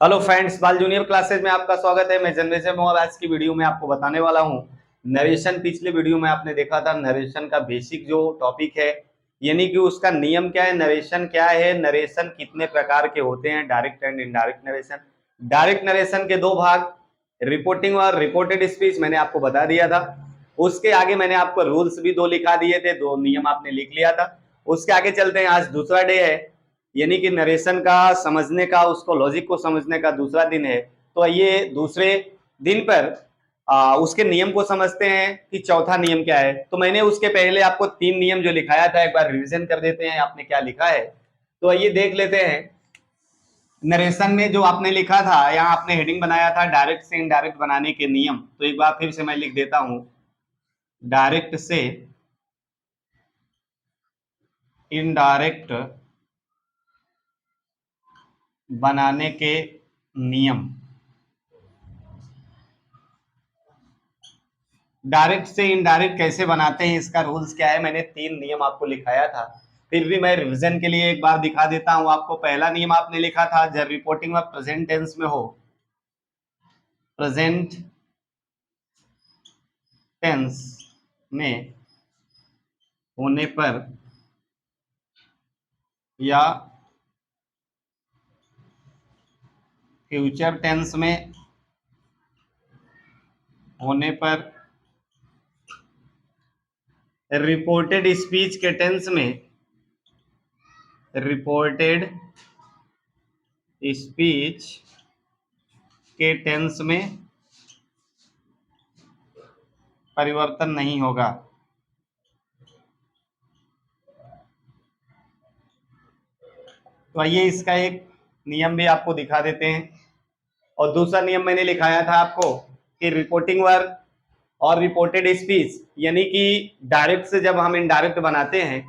Hello friends, बाल junior classes में आपका स्वागत है। मैं जनरेशन में, और आज की वीडियो में आपको बताने वाला हूं नरेशन। पिछले वीडियो में आपने देखा था नरेशन का बेसिक जो टॉपिक है, यानी कि उसका नियम क्या है, नरेशन क्या है, नरेशन कितने प्रकार के होते हैं, direct and indirect narration. Direct narration के दो भाग, रिपोर्टिंग और रिपोर्टेड स्पीच, मैंने आपको बता दिया था। उसके आगे मैंने आपको रूल्स भी दो लिखा दिए थे, दो नियम आपने लिख लिया था। उसके आगे चलते हैं। आज दूसरा डे है, यानी कि नरेशन का समझने का, उसको लॉजिक को समझने का दूसरा दिन है। तो ये दूसरे दिन पर उसके नियम को समझते हैं कि चौथा नियम क्या है। तो मैंने उसके पहले आपको तीन नियम जो लिखाया था, एक बार रिवीजन कर देते हैं आपने क्या लिखा है। तो आइए देख लेते हैं। नरेशन में जो आपने लिखा था, यहाँ आपने हेडिंग बनाया था डायरेक्ट से इनडायरेक्ट बनाने के नियम। तो एक बार फिर से मैं लिख देता हूं, डायरेक्ट से इनडायरेक्ट बनाने के नियम। डायरेक्ट से इनडायरेक्ट कैसे बनाते हैं, इसका रूल्स क्या है, मैंने तीन नियम आपको लिखाया था। फिर भी मैं रिवीजन के लिए एक बार दिखा देता हूं आपको। पहला नियम आपने लिखा था, जब रिपोर्टिंग में प्रेजेंट टेंस में हो, प्रेजेंट टेंस में होने पर या फ्यूचर टेंस में होने पर, रिपोर्टेड स्पीच के टेंस में, रिपोर्टेड स्पीच के टेंस में परिवर्तन नहीं होगा। तो आइए इसका एक नियम भी आपको दिखा देते हैं। और दूसरा नियम मैंने लिखाया था आपको कि रिपोर्टिंग वर्ब और रिपोर्टेड स्पीच, यानी कि डायरेक्ट से जब हम इनडायरेक्ट बनाते हैं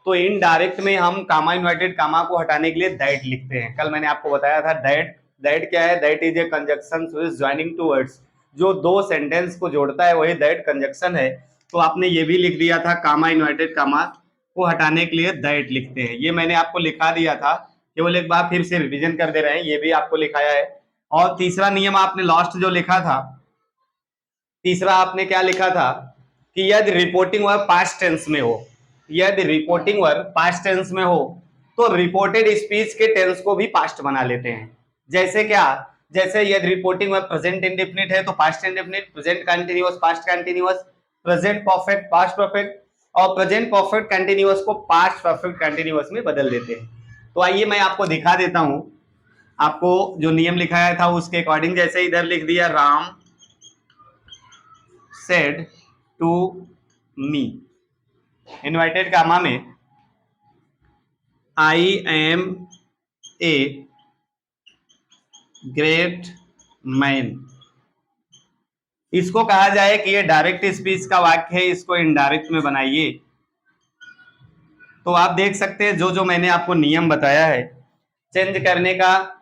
तो इनडायरेक्ट में हम कामा इन्वर्टेड कामा को हटाने के लिए दैट लिखते हैं। कल मैंने आपको बताया था दैट। दैट क्या है? That is A conjunction joining two words, जो दो सेंटेंस को जोड़ता है वही दैट कंजक्शन है। तो आपने ये भी लिख दिया था, कामा इन्वर्टेड कामा को हटाने के लिए दैट लिखते हैं। ये मैंने आपको लिखा दिया था, केवल एक बार फिर से रिवीजन कर दे रहे हैं, ये भी आपको लिखाया है। और तीसरा नियम आपने लास्ट जो लिखा था, तीसरा आपने क्या लिखा था कि यदि रिपोर्टिंग वर्ब पास्ट टेंस में हो, यदि रिपोर्टिंग वर्ब पास्ट टेंस में हो तो रिपोर्टेड स्पीच के टेंस को भी पास्ट बना लेते हैं। जैसे क्या? जैसे यदि रिपोर्टिंग वर्ब प्रेजेंट इंडेफिनिट है तो past indefinite, present continuous past continuous, present perfect past perfect, और प्रेजेंट परफेक्ट कंटीन्यूअस को पास्ट परफेक्ट कंटीन्यूअस में बदल देते हैं। तो आइए मैं आपको दिखा देता हूं। आपको जो नियम लिखाया था उसके अकॉर्डिंग, जैसे इधर लिख दिया, Ram said to me, inverted comma में, I am a great man. इसको कहा जाए कि ये डायरेक्ट स्पीच का वाक्य है, इसको इनडायरेक्ट में बनाइए। तो आप देख सकते हैं जो जो मैंने आपको नियम बताया है चेंज करने का,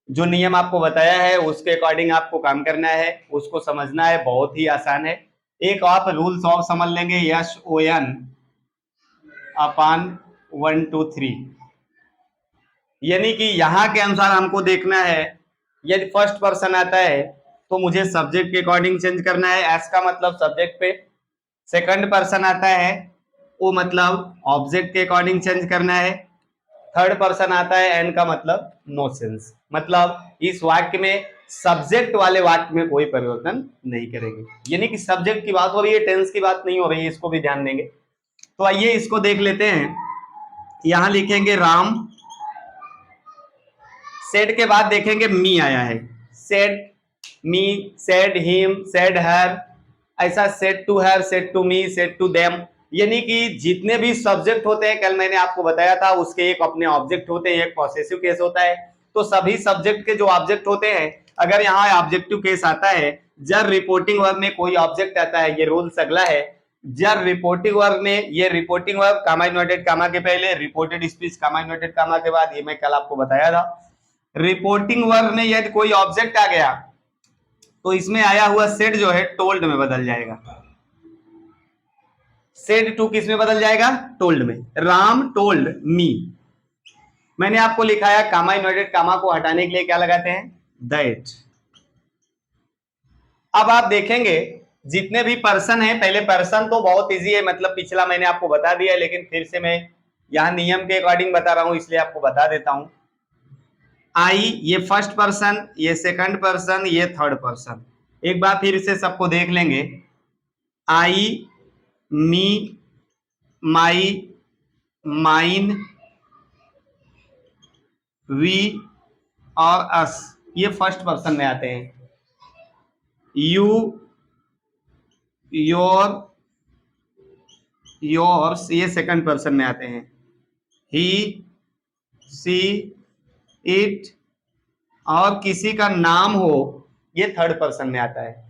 जो नियम आपको बताया है उसके अकॉर्डिंग आपको काम करना है, उसको समझना है, बहुत ही आसान है। एक आप रूल्स ऑफ समझ लेंगे, यश ओ एन अपान 1 2 3, यानी कि यहाँ के अनुसार हमको देखना है। यदि फर्स्ट पर्सन आता है तो मुझे सब्जेक्ट के अकॉर्डिंग चेंज करना है, एस का मतलब सब्जेक्ट पे। सेकंड पर्सन आता है वो मतलब ऑब्जेक्ट के अकॉर्डिंग चेंज करना है। थर्ड पर्सन आता है एन का मतलब नो सेंस, मतलब इस वाक्य में सब्जेक्ट वाले वाक्य में कोई परिवर्तन नहीं करेंगे। यानी कि सब्जेक्ट की बात हो रही है, टेंस की बात नहीं हो रही है, इसको भी ध्यान देंगे। तो आइए इसको देख लेते हैं। यहां लिखेंगे राम, सेड के बाद देखेंगे मी आया है, said me, said him, said her, ऐसा said to her, said to me, said to them. यानी कि जितने भी सब्जेक्ट होते हैं, कल मैंने आपको बताया था, उसके एक अपने ऑब्जेक्ट होते हैं, एक पॉसेसिव केस होता है। तो सभी सब्जेक्ट के जो ऑब्जेक्ट होते हैं, अगर यहाँ ऑब्जेक्टिव केस आता है, जब रिपोर्टिंग वर्ब में कोई ऑब्जेक्ट आता है, ये रूल्स अगला है। जब रिपोर्टिंग वर्ब में, ये रिपोर्टिंग वर्ब कामा इन्वर्टेड कामा के पहले, रिपोर्टेड स्पीच कामा इन्वर्टेड कामा के बाद, ये मैं कल आपको बताया था। रिपोर्टिंग वर्ब में यदि कोई ऑब्जेक्ट आ गया तो इसमें आया हुआ सेड जो है टोल्ड में बदल जाएगा। सेड टू किस में बदल जाएगा? टोल्ड में। राम टोल्ड मी, मैंने आपको लिखाया कामा इन्वर्टेड कामा को हटाने के लिए क्या लगाते हैं, दैट। अब आप देखेंगे जितने भी पर्सन है, पहले पर्सन तो बहुत इजी है, मतलब पिछला मैंने आपको बता दिया है, लेकिन फिर से मैं यहां नियम के अकॉर्डिंग बता रहा हूं, इसलिए आपको बता देता हूं। आई ये फर्स्ट पर्सन, ये सेकंड पर्सन, ये थर्ड पर्सन। एक बार फिर से सबको देख लेंगे। आई, मी, माई, माइन, वी और अस, ये फर्स्ट पर्सन में आते हैं। यू, योर, योर्स, ये सेकंड पर्सन में आते हैं। ही, सी, इट और किसी का नाम हो, ये थर्ड पर्सन में आता है।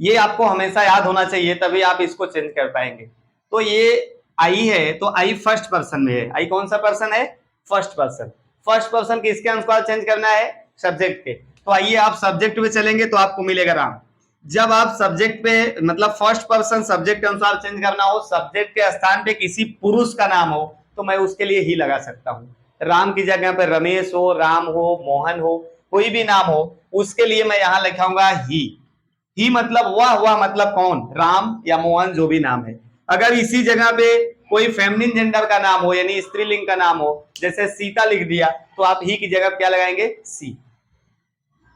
ये आपको हमेशा याद होना चाहिए, तभी आप इसको चेंज कर पाएंगे। तो ये आई है, तो आई फर्स्ट पर्सन में है। आई कौन सा पर्सन है, फर्स्ट पर्सन। फर्स्ट पर्सन किसके अनुसार चेंज करना है, सब्जेक्ट के। तो आइए आप सब्जेक्ट पे चलेंगे तो आपको मिलेगा राम। जब आप सब्जेक्ट पे मतलब फर्स्ट पर्सन सब्जेक्ट के अनुसार चेंज करना हो, सब्जेक्ट के स्थान पे किसी पुरुष का नाम हो, तो मैं उसके लिए ही लगा सकता हूं। राम की जगह पे रमेश हो, राम हो, मोहन हो, कोई भी नाम हो, उसके लिए मैं यहां लिखाऊंगा ही मतलब वह, हुआ मतलब कौन, राम या मोहन, जो भी नाम है। अगर इसी जगह पे कोई फेमिनिन जेंडर का नाम हो, यानी स्त्रीलिंग का नाम हो, जैसे सीता लिख दिया, तो आप ही की जगह क्या लगाएंगे, सी।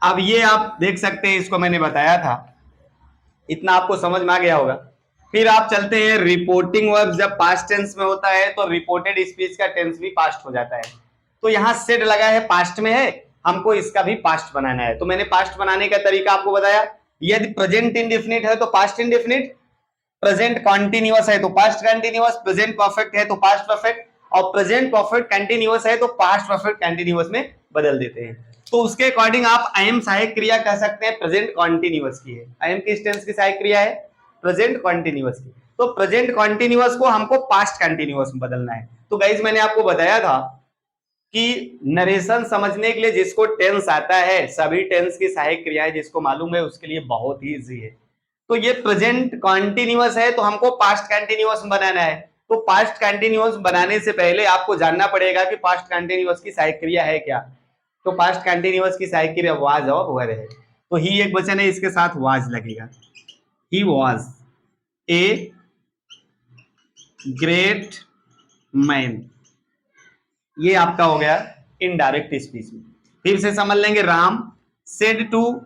अब ये आप देख सकते हैं, इसको मैंने बताया था, इतना आपको समझ में आ गया होगा। फिर आप चलते हैं रिपोर्टिंग वर्ब। जब पास्ट टेंस में होता है तो रिपोर्टेड स्पीच का टेंस भी पास्ट हो जाता है। तो यहाँ सेड लगा है, पास्ट में है, हमको इसका भी पास्ट बनाना है। तो मैंने पास्ट बनाने का तरीका आपको बताया। यदि प्रेजेंट इंडेफिनिट है तो पास्ट इंडेफिनिट, प्रेजेंट कॉन्टिन्यूअस है तो पास्ट कंटिन्यूअस, प्रेजेंट परफेक्ट है तो पास्ट परफेक्ट, और प्रेजेंट परफेक्ट कंटिन्यूअस है तो पास्ट परफेक्ट कंटिन्यूअस में बदल देते हैं। तो उसके अकॉर्डिंग आप आई एम सहायक क्रिया कह सकते हैं, प्रेजेंट कॉन्टिन्यूअस की है। आई एम किस टेंस की सहायक क्रिया है, प्रेजेंट कॉन्टिन्यूअस की। तो प्रेजेंट कॉन्टिन्यूअस को हमको पास्ट कंटिन्यूअस में बदलना है। तो गाइज मैंने आपको बताया था कि नरेशन समझने के लिए जिसको टेंस आता है, सभी टेंस की सहायक क्रियाएं जिसको मालूम है, उसके लिए बहुत ही इजी है। तो ये प्रेजेंट कॉन्टिन्यूअस है तो हमको पास्ट कंटिन्यूअस बनाना है। तो पास्ट कंटिन्यूअस बनाने से पहले आपको जानना पड़ेगा कि पास्ट कंटिन्यूअस की सहायक क्रिया है क्या। तो पास्ट कंटिन्यूअस की सहायक क्रिया वाज और वर है। तो ही एक वचन है, इसके साथ वाज लगेगा। He was a great man, ये आपका हो गया इनडायरेक्ट स्पीच में। फिर से समझ लेंगे, राम सेड टू,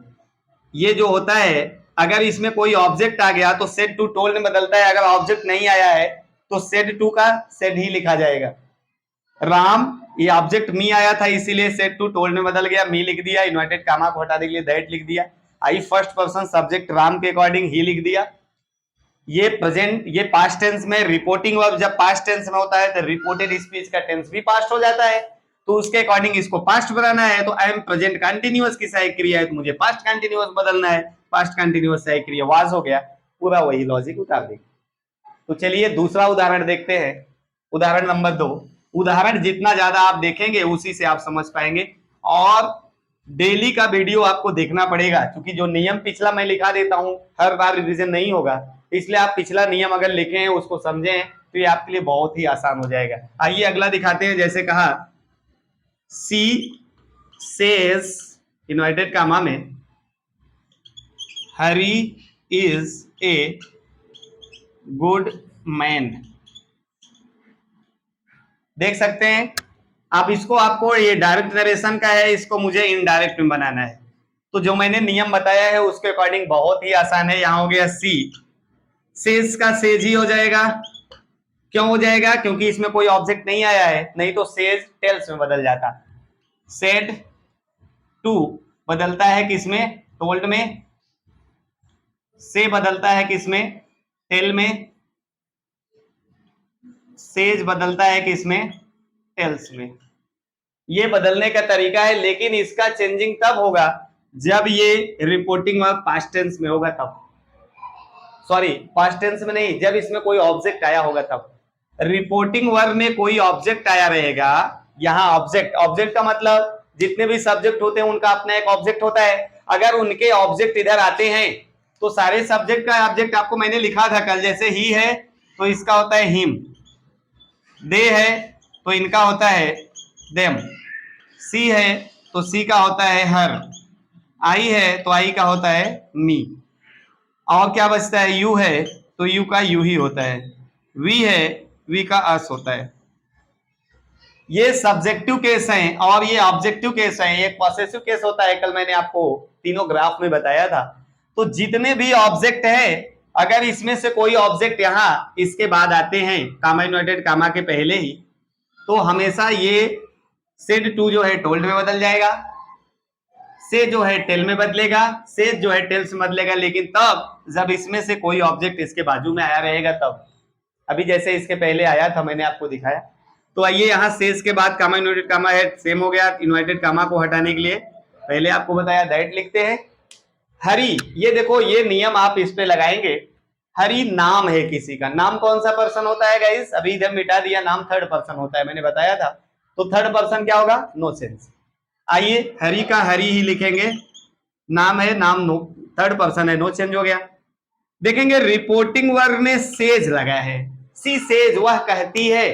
ये जो होता है अगर इसमें कोई ऑब्जेक्ट आ गया तो सेड टू टोल्ड में बदलता है। अगर ऑब्जेक्ट नहीं आया है तो सेड टू का सेड ही लिखा जाएगा। राम, ये ऑब्जेक्ट मी आया था इसीलिए सेड टू टोल्ड में बदल गया, मी लिख दिया, इन्वर्टेड कामा को हटाने के लिए दैट लिख दिया। आई फर्स्ट पर्सन सब्जेक्ट राम के अकॉर्डिंग ही लिख दिया। ये प्रेजेंट, ये पास्ट टेंस में रिपोर्टिंग वर्ब जब पास्ट टेंस में होता है तो रिपोर्टेड स्पीच का टेंस भी पास्ट हो जाता है। तो उसके अकॉर्डिंग इसको पास्ट बनाना है। तो आई एम प्रेजेंट कंटिन्यूअस की सहायक क्रिया है तो मुझे पास्ट कंटिन्यूअस बदलना है। पास्ट कंटिन्यूअस सहायक क्रिया वाज हो गया, पूरा वही लॉजिक उतार देंगे। तो चलिए दूसरा उदाहरण देखते हैं, उदाहरण नंबर 2। उदाहरण जितना ज्यादा आप देखेंगे उसी से आप समझ पाएंगे, और डेली का वीडियो आपको देखना पड़ेगा, क्योंकि जो नियम पिछला मैं लिखा देता हूं हर बार रिवीजन नहीं होगा, इसलिए आप पिछला नियम अगर लिखे हैं उसको समझे तो ये आपके लिए बहुत ही आसान हो जाएगा। आइए अगला दिखाते हैं। जैसे कहा सी सेज इन्वर्टेड कामा में हरी इज ए गुड मैन। देख सकते हैं आप इसको, आपको ये डायरेक्ट नरेशन का है, इसको मुझे इनडायरेक्ट में बनाना है। तो जो मैंने नियम बताया है उसके अकॉर्डिंग बहुत ही आसान है। यहां हो गया सी, सेज का सेज ही हो जाएगा। क्यों हो जाएगा, क्योंकि इसमें कोई ऑब्जेक्ट नहीं आया है, नहीं तो सेज टेल्स में बदल जाता। सेड टू बदलता है किसमें, टोल्ड में। से बदलता है किसमें, टेल में। सेज बदलता है किसमें, टेल्स में। ये बदलने का तरीका है, लेकिन इसका चेंजिंग तब होगा जब ये रिपोर्टिंग वर्ब पास्ट टेंस में होगा तब। सॉरी, पास्ट टेंस में नहीं, जब इसमें कोई ऑब्जेक्ट आया होगा तब। रिपोर्टिंग वर्ब में कोई ऑब्जेक्ट आया रहेगा। यहाँ ऑब्जेक्ट, ऑब्जेक्ट का मतलब जितने भी सब्जेक्ट होते हैं उनका अपना एक ऑब्जेक्ट होता है। अगर उनके ऑब्जेक्ट इधर आते हैं तो सारे सब्जेक्ट का ऑब्जेक्ट आपको मैंने लिखा था कल। जैसे ही है तो इसका होता है हिम, दे है तो इनका होता है देम। सी है तो सी का होता है हर, आई है तो आई का होता है मी, और क्या बचता है, यू है तो यू का यू ही होता है, वी है वी का अस होता है। ये सब्जेक्टिव केस हैं और ये ऑब्जेक्टिव केस हैं। एक पॉसेसिव केस होता है, कल मैंने आपको तीनों ग्राफ में बताया था। तो जितने भी ऑब्जेक्ट है, अगर इसमें से कोई ऑब्जेक्ट यहाँ इसके बाद आते हैं कामा इन्वर्टेड कामा के पहले ही, तो हमेशा ये सेड टू जो है टोल्ड में बदल जाएगा, से जो है टेल में बदलेगा, से जो है टेल्स में बदलेगा, लेकिन तब जब इसमें से कोई ऑब्जेक्ट इसके बाजू में आया रहेगा तब। अभी जैसे इसके पहले आया था मैंने आपको दिखाया। तो आइए यहाँ सेज के बाद कामा इन्वर्टेड कामा है, सेम हो गया। इन्वर्टेड कामा को हटाने के लिए पहले आपको बताया दैट लिखते हैं। हरी, ये देखो ये नियम आप इस पे लगाएंगे। हरी नाम है किसी का, नाम कौन सा पर्सन होता है गाइस, अभी इधर मिटा दिया, नाम थर्ड पर्सन होता है, मैंने बताया था। तो थर्ड पर्सन क्या होगा, नो सेंस। आइए हरी का हरी ही लिखेंगे, नाम है नाम, नो थर्ड पर्सन है, नो चेंज हो गया। देखेंगे रिपोर्टिंग वर्ब में सेज लगा है, सी सेज वह कहती है,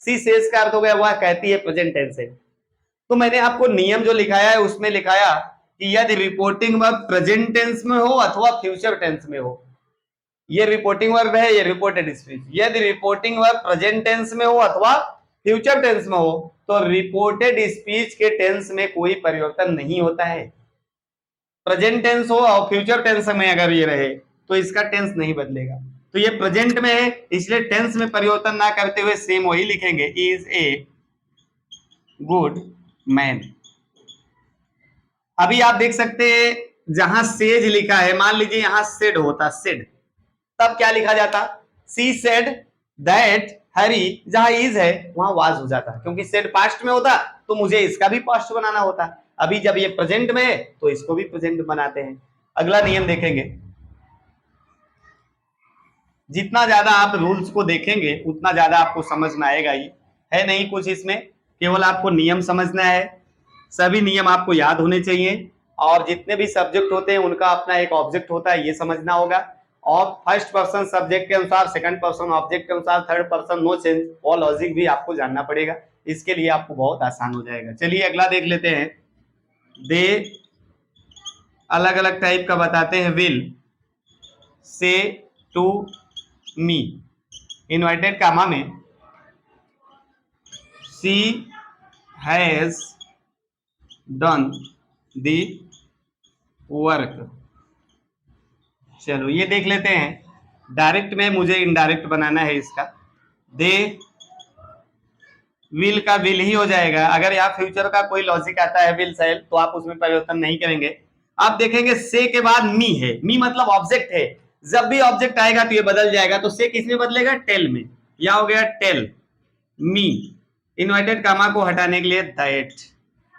सी सेज का अर्थ हो गया वह कहती है, प्रेजेंट टेंस है। तो मैंने आपको नियम जो लिखाया है उसमें लिखाया कि यदि रिपोर्टिंग वर्ब प्रेजेंट टेंस में हो अथवा फ्यूचर टेंस में हो, ये रिपोर्टिंग वर्ब है, ये रिपोर्टेड स्पीच। यदि रिपोर्टिंग वर्ब प्रेजेंट टेंस में हो अथवा फ्यूचर टेंस में हो तो रिपोर्टेड स्पीच के टेंस में कोई परिवर्तन नहीं होता है। प्रेजेंट टेंस हो और फ्यूचर टेंस में अगर ये रहे तो इसका टेंस नहीं बदलेगा। तो ये प्रेजेंट में है इसलिए टेंस में परिवर्तन ना करते हुए सेम वही लिखेंगे, इज ए गुड मैन। अभी आप देख सकते हैं जहां सेज लिखा है, मान लीजिए यहां सेड होता, सेड, तब क्या लिखा जाता, सी सेड दैट हरी, जहां इज है वहां वाज हो जाता, क्योंकि सेड पास्ट में होता तो मुझे इसका भी पास्ट बनाना होता। अभी जब ये प्रेजेंट में है तो इसको भी प्रेजेंट बनाते हैं। अगला नियम देखेंगे, जितना ज्यादा आप रूल्स को देखेंगे उतना ज्यादा आपको समझ में आएगा। ही है नहीं कुछ इसमें, केवल आपको नियम समझना है, सभी नियम आपको याद होने चाहिए, और जितने भी सब्जेक्ट होते हैं उनका अपना एक ऑब्जेक्ट होता है, ये समझना होगा। और फर्स्ट पर्सन सब्जेक्ट के अनुसार, सेकंड पर्सन ऑब्जेक्ट के अनुसार, थर्ड पर्सन नो चेंज, वो लॉजिक भी आपको जानना पड़ेगा। इसके लिए आपको बहुत आसान हो जाएगा। चलिए अगला देख लेते हैं। दे अलग अलग टाइप का बताते हैं, will say to me, inverted comma में सी हैज डन दी वर्क। चलो ये देख लेते हैं, डायरेक्ट में मुझे इनडायरेक्ट बनाना है इसका। दे विल का विल ही हो जाएगा, अगर यहाँ फ्यूचर का कोई लॉजिक आता है विल सेल तो आप उसमें परिवर्तन नहीं करेंगे। आप देखेंगे से के बाद मी है, मी मतलब ऑब्जेक्ट है, जब भी ऑब्जेक्ट आएगा तो ये बदल जाएगा, तो से किस में बदलेगा, टेल में, या हो गया टेल मी। इन्वर्टेड कामा को हटाने के लिए दैट।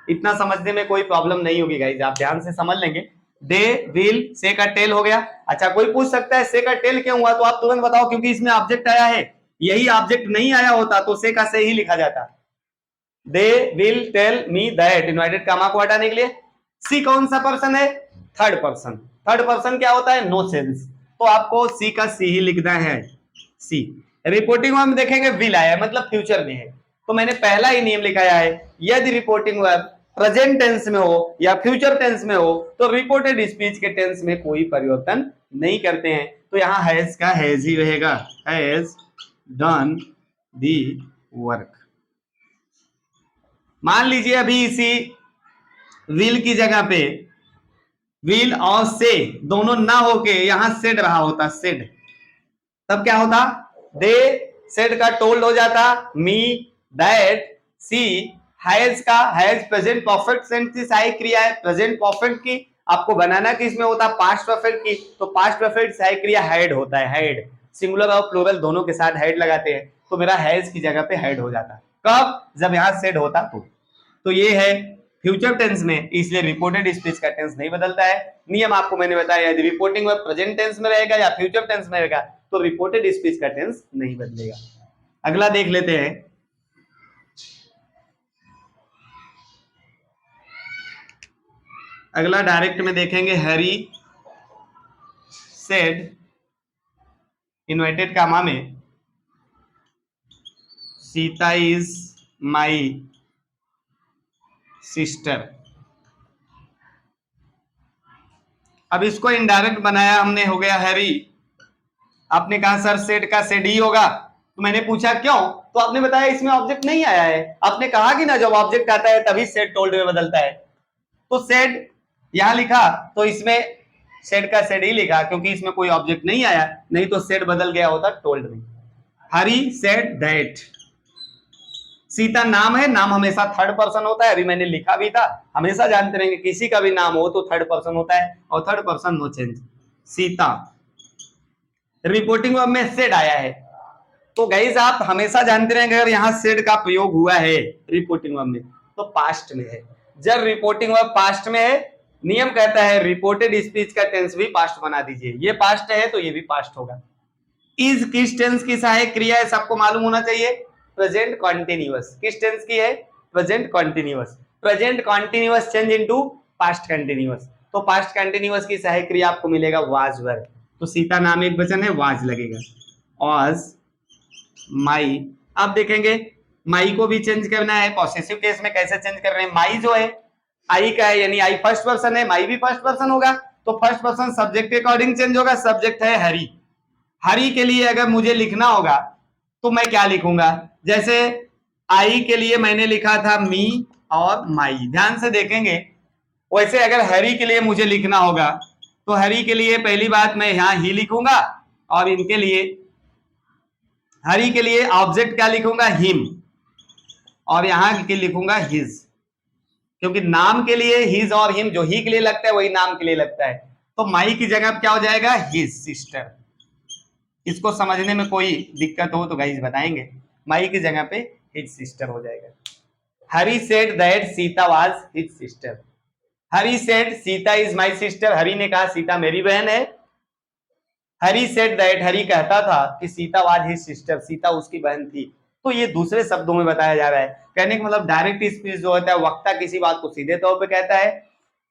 इतना समझने में कोई प्रॉब्लम नहीं होगी गाइज, आप ध्यान से समझ लेंगे। दे विल से का टेल हो गया। अच्छा कोई पूछ सकता है से का टेल क्यों हुआ, तो आप तुरंत बताओ, क्योंकि इसमें ऑब्जेक्ट आया है, यही ऑब्जेक्ट नहीं आया होता तो से का से ही लिखा जाता। They will tell me that, inverted comma को हटाने के लिए। सी कौन सा पर्सन है, थर्ड पर्सन, थर्ड पर्सन क्या होता है, नो सेंस, तो आपको सी का सी ही लिखना है, सी। रिपोर्टिंग में देखेंगे विल आया है मतलब फ्यूचर में है, तो मैंने पहला ही नियम लिखाया है, यदि रिपोर्टिंग वर्ब प्रेजेंट टेंस में हो या फ्यूचर टेंस में हो तो रिपोर्टेड स्पीच के टेंस में कोई परिवर्तन नहीं करते हैं। तो यहाँ हैज का हैज ही रहेगा, हैज डन दी वर्क। मान लीजिए अभी इसी विल की जगह पे विल और से दोनों ना होके यहां सेड रहा होता, सेड, तब क्या होता, दे सेड का टोल्ड हो जाता, मी दैट सी हैज का हैज प्रेजेंट परफेक्ट सेंस की सहायक क्रिया है, प्रेजेंट परफेक्ट की आपको बनाना किस में होता, पास्ट परफेक्ट की, तो पास्ट परफेक्ट सहायक क्रिया हैड होता है, हैड, सिंगुलर और प्लूरल दोनों के साथ हैड लगाते हैं, तो मेरा हैज की जगह पे हैड हो जाता, कब, जब यहां सेड होता तो ये है फ्यूचर टेंस में, इसलिए रिपोर्टेड स्पीच का टेंस नहीं बदलता है। नियम आपको मैंने बताया, यदि रिपोर्टिंग वर्ब प्रेजेंट टेंस में रहेगा या फ्यूचर टेंस में रहेगा तो रिपोर्टेड स्पीच का टेंस नहीं बदलेगा। अगला देख लेते हैं, अगला डायरेक्ट में देखेंगे, हरी सेड इन्वर्टेड कामा में सीता इज माई सिस्टर। अब इसको इनडायरेक्ट बनाया हमने, हो गया हैवी। आपने कहा सर सेड का सेड ही होगा, तो मैंने पूछा क्यों, तो आपने बताया इसमें ऑब्जेक्ट नहीं आया है। आपने कहा कि ना जब ऑब्जेक्ट आता है तभी सेड टोल्ड में बदलता है, तो सेड यहां लिखा तो इसमें सेड का सेड ही लिखा क्योंकि इसमें कोई ऑब्जेक्ट नहीं आया, नहीं तो सेड बदल गया होता टोल्ड में। हरी सेड दैट। सीता नाम है, नाम हमेशा थर्ड पर्सन होता है, अभी मैंने लिखा भी था, हमेशा जानते रहेंगे किसी का भी नाम हो तो थर्ड पर्सन होता है, और third person no change. Sita. Reporting verb में सेड आया है, तो गाइस आप हमेशा जानते रहेंगे अगर यहां सेड का प्रयोग हुआ है रिपोर्टिंग वर्ब में तो पास्ट में है। जब रिपोर्टिंग वर्ब पास्ट में है, नियम कहता है रिपोर्टेड स्पीच का टेंस भी पास्ट बना दीजिए। ये पास्ट है तो ये भी पास्ट होगा। इज किस टेंस की सहायक क्रिया है, सबको मालूम होना चाहिए। Present continuous. किस टेंस की है? Present continuous. Present continuous change into past continuous, तो पास्ट कंटिन्यूअस की सहायक क्रिया आपको मिलेगा वाज वर्ब। तो सीता नाम एक वचन है, वाज लगेगा। Was my. अब देखेंगे माई को भी चेंज करना है, पॉसेसिव केस में कैसे चेंज कर रहे हैं। माई जो है आई का है, यानी आई फर्स्ट पर्सन है, माई भी फर्स्ट पर्सन होगा, तो फर्स्ट पर्सन सब्जेक्ट के अकॉर्डिंग चेंज होगा। सब्जेक्ट है हरी। हरी के लिए अगर मुझे लिखना होगा तो मैं क्या लिखूंगा, जैसे आई के लिए मैंने लिखा था मी और माई, ध्यान से देखेंगे। वैसे अगर हरी के लिए मुझे लिखना होगा तो हरी के लिए पहली बात मैं यहां ही लिखूंगा, और इनके लिए हरी के लिए ऑब्जेक्ट क्या लिखूंगा, हिम, और यहां के लिखूंगा हिज, क्योंकि नाम के लिए हिज और हिम जो ही के लिए लगता है वही नाम के लिए लगता है। तो माई की जगह क्या हो जाएगा, हिज सिस्टर। इसको समझने में कोई दिक्कत हो तो गाइस बताएंगे। माई की जगह पे हिज सिस्टर हो जाएगा। Hari said that Sita was his sister. Hari said Sita is my sister. Hari ने कहा सीता मेरी बहन है। हरी सेड दैट, हरी कहता था कि Sita was his sister, Sita उसकी बहन थी। तो ये दूसरे शब्दों में बताया जा रहा है। कहने का मतलब डायरेक्ट स्पीच जो होता है वक्ता किसी बात को सीधे तौर पे कहता है,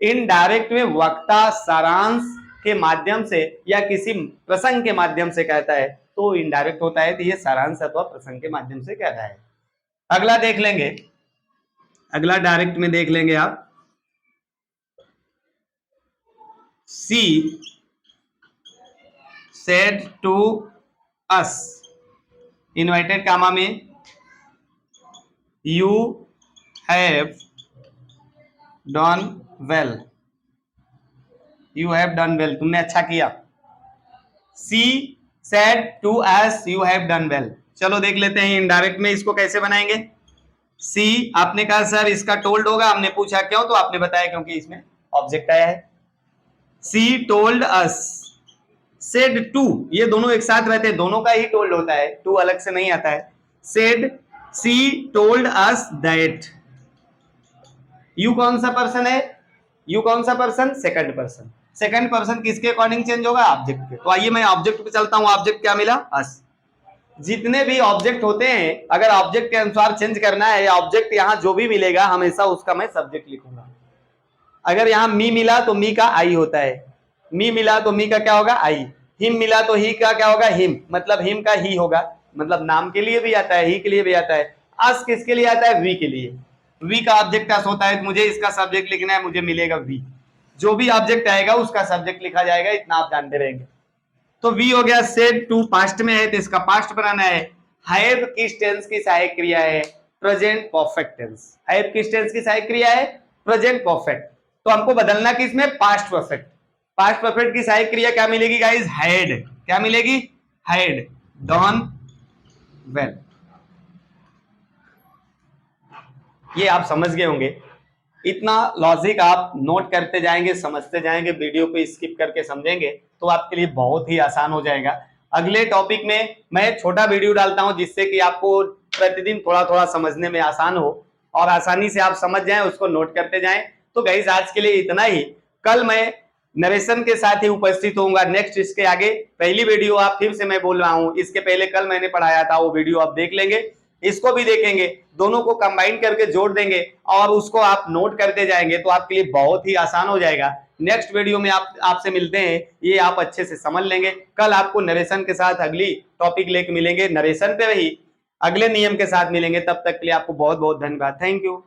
इनडायरेक्ट में वक्ता सारांश के माध्यम से या किसी प्रसंग के माध्यम से कहता है तो इनडायरेक्ट होता है, तो ये सारांश अथवा प्रसंग के माध्यम से कहता है। अगला देख लेंगे, अगला डायरेक्ट में देख लेंगे आप। She said to us, inverted comma में, you have done well, you have done well, तुमने अच्छा किया। She said to us you have done well। चलो देख लेते हैं इनडायरेक्ट में इसको कैसे बनाएंगे। सी, आपने कहा सर इसका टोल्ड होगा, हमने पूछा क्यों, तो आपने बताया क्योंकि इसमें ऑब्जेक्ट आया है। She told us, said to, ये दोनों एक साथ रहते हैं, दोनों का ही टोल्ड होता है, टू अलग से नहीं आता है। Said, C told us that. You कौन सा पर्सन है, यू कौन सा person, second person. Second person किसके अकॉर्डिंग चेंज होगा, ऑब्जेक्ट के। तो आइए मैं ऑब्जेक्ट पे चलता हूं। ऑब्जेक्ट क्या मिला, अस। जितने भी ऑब्जेक्ट होते हैं अगर ऑब्जेक्ट के अनुसार चेंज करना है, या ऑब्जेक्ट यहां जो भी मिलेगा हमेशा उसका मैं सब्जेक्ट लिखूंगा। अगर यहां मी मिला तो मी का आई होता है, मी मिला तो मी का क्या होगा, आई। हिम मिला तो ही का क्या होगा, हिम, मतलब हिम का ही होगा, मतलब नाम के लिए भी आता है, ही के लिए भी आता है। अस किसके लिए आता है, वी के लिए। वी का ऑब्जेक्ट अस होता है, मुझे इसका सब्जेक्ट लिखना है, मुझे मिलेगा वी। जो भी ऑब्जेक्ट आएगा उसका सब्जेक्ट लिखा जाएगा, इतना आप जानते रहेंगे। तो वी हो गया। सेड टू पास्ट में है तो इसका पास्ट बनाना है। हैव किस टेंस की सहायक क्रिया है, प्रेजेंट परफेक्ट टेंस। हैव किस टेंस की सहायक क्रिया है, प्रेजेंट परफेक्ट। तो हमको बदलना किसमें, पास्ट परफेक्ट। पास्ट परफेक्ट की सहायक क्रिया क्या मिलेगी गाइस, हैड। क्या मिलेगी, हैड डन वेल। ये आप समझ गए होंगे। इतना लॉजिक आप नोट करते जाएंगे, समझते जाएंगे, वीडियो को स्किप करके समझेंगे तो आपके लिए बहुत ही आसान हो जाएगा। अगले टॉपिक में मैं छोटा वीडियो डालता हूं जिससे कि आपको प्रतिदिन थोड़ा थोड़ा समझने में आसान हो और आसानी से आप समझ जाएं, उसको नोट करते जाएं। तो गाइस आज के लिए इतना ही। कल मैं नरेशन के साथ ही उपस्थित होऊंगा। नेक्स्ट इसके आगे पहली वीडियो आप फिर से मैं बोल रहा हूं, इसके पहले कल मैंने पढ़ाया था वो वीडियो आप देख लेंगे, इसको भी देखेंगे, दोनों को कंबाइन करके जोड़ देंगे और उसको आप नोट करते जाएंगे तो आपके लिए बहुत ही आसान हो जाएगा। नेक्स्ट वीडियो में आपसे मिलते हैं, ये आप अच्छे से समझ लेंगे। कल आपको नरेशन के साथ अगली टॉपिक लेके मिलेंगे, नरेशन पे ही अगले नियम के साथ मिलेंगे। तब तक के लिए आपको बहुत बहुत धन्यवाद। Thank you.